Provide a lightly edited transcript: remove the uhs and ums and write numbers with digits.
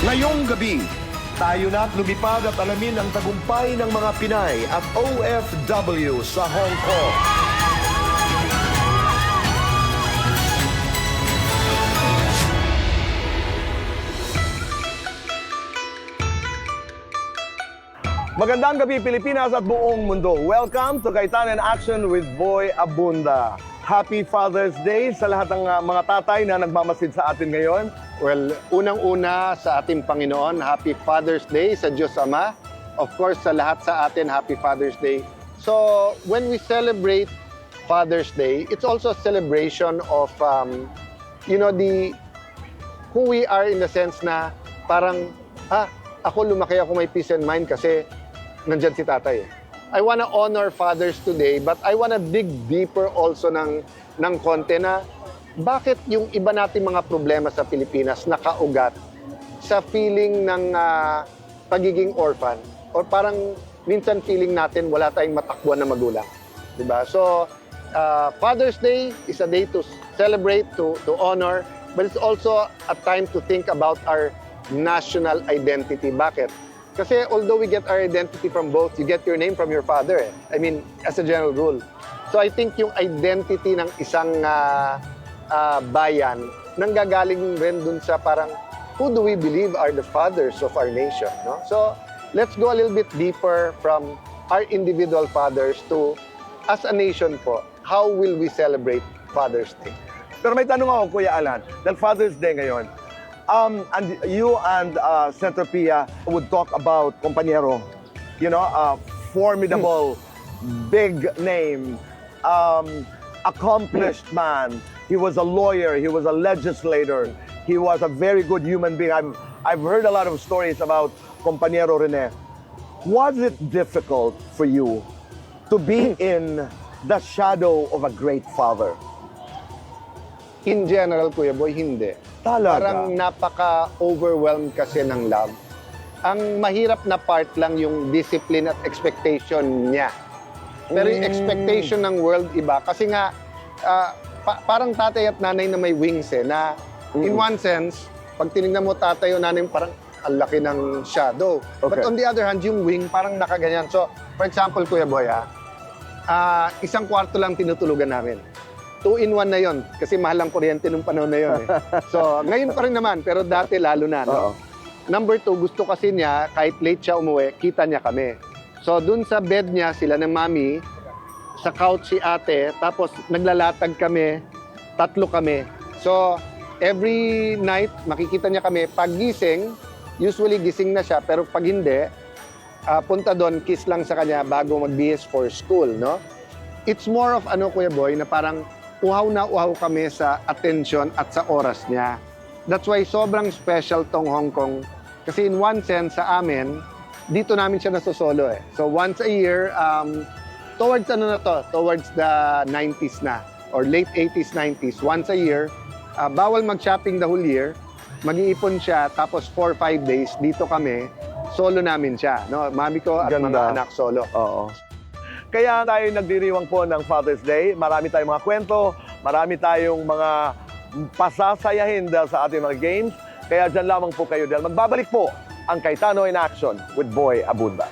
Ngayong gabi, tayo na't lumipad at alamin ang tagumpay ng mga Pinay at OFW sa Hong Kong. Magandang gabi Pilipinas at buong mundo. Welcome to Kaitan in Action with Boy Abunda. Happy Father's Day sa lahat ng mga tatay na nagmamasid sa atin ngayon. Well, unang-una sa ating Panginoon, Happy Father's Day sa Diyos Ama. Of course, sa lahat sa atin, Happy Father's Day. So, when we celebrate Father's Day, it's also a celebration of, who we are in the sense na parang, ako lumaki ako may peace and mind kasi nandyan si tatay. I wanna honor fathers today, but I wanna dig deeper also ng konti na bakit yung iba nating mga problema sa Pilipinas nakaugat sa feeling ng pagiging orphan or parang minsan feeling natin wala tayong matakbuhan na magulang. Diba? So, Father's Day is a day to celebrate, to honor, but it's also a time to think about our national identity. Bakit? Kasi although we get our identity from both, you get your name from your father. I mean, as a general rule. So I think yung identity ng isang bayan nanggagaling rin dun sa parang who do we believe are the fathers of our nation, no? So let's go a little bit deeper from our individual fathers to as a nation po, how will we celebrate Father's Day? Pero may tanong ako, Kuya Alan, dahil Father's Day ngayon, and you and Senator Pia would talk about Compañero, formidable, big name, accomplished man. He was a lawyer, he was a legislator, he was a very good human being. I've heard a lot of stories about Compañero Rene. Was it difficult for you to be in the shadow of a great father? In general, Kuya Boy, hindi. Talaga? Parang napaka-overwhelmed kasi ng love. Ang mahirap na part lang yung discipline at expectation niya. Pero yung expectation ng world iba. Kasi nga, parang tatay at nanay na may wings na in one sense, pag tinignan mo tatay o nanay, parang ang laki ng shadow. Okay. But on the other hand, yung wing parang nakaganyan. So, for example, Kuya Boy, isang kwarto lang tinutulugan namin. 2-in-1 na yon kasi mahal ang kuryente nung panahon na yon. So, ngayon pa rin naman, pero dati lalo na. No? Number 2, gusto kasi niya, kahit late siya umuwi, kita niya kami. So, dun sa bed niya, sila ng mami, sa couch si ate, tapos naglalatag kami, 3 kami. So, every night, makikita niya kami. Pag gising, usually gising na siya, pero pag hindi, punta doon, kiss lang sa kanya bago magbihis for school, no? It's more of, Kuya Boy, na parang uhaw na uhaw kami sa attention at sa oras niya. That's why sobrang special tong Hong Kong. Kasi in one sense, sa amin, dito namin siya nasosolo . So once a year, towards towards the 90s na, or late 80s, 90s, once a year, bawal mag-shopping the whole year, mag-iipon siya, tapos 4-5 days, dito kami, solo namin siya. No? Mami ko at mga anak solo. Oo. Kaya tayo nagdiriwang po ng Father's Day. Marami tayong mga kwento, marami tayong mga pasasayahin dahil sa ating mga games. Kaya dyan lamang po kayo dahil magbabalik po ang Kaitano in Action with Boy Abunda.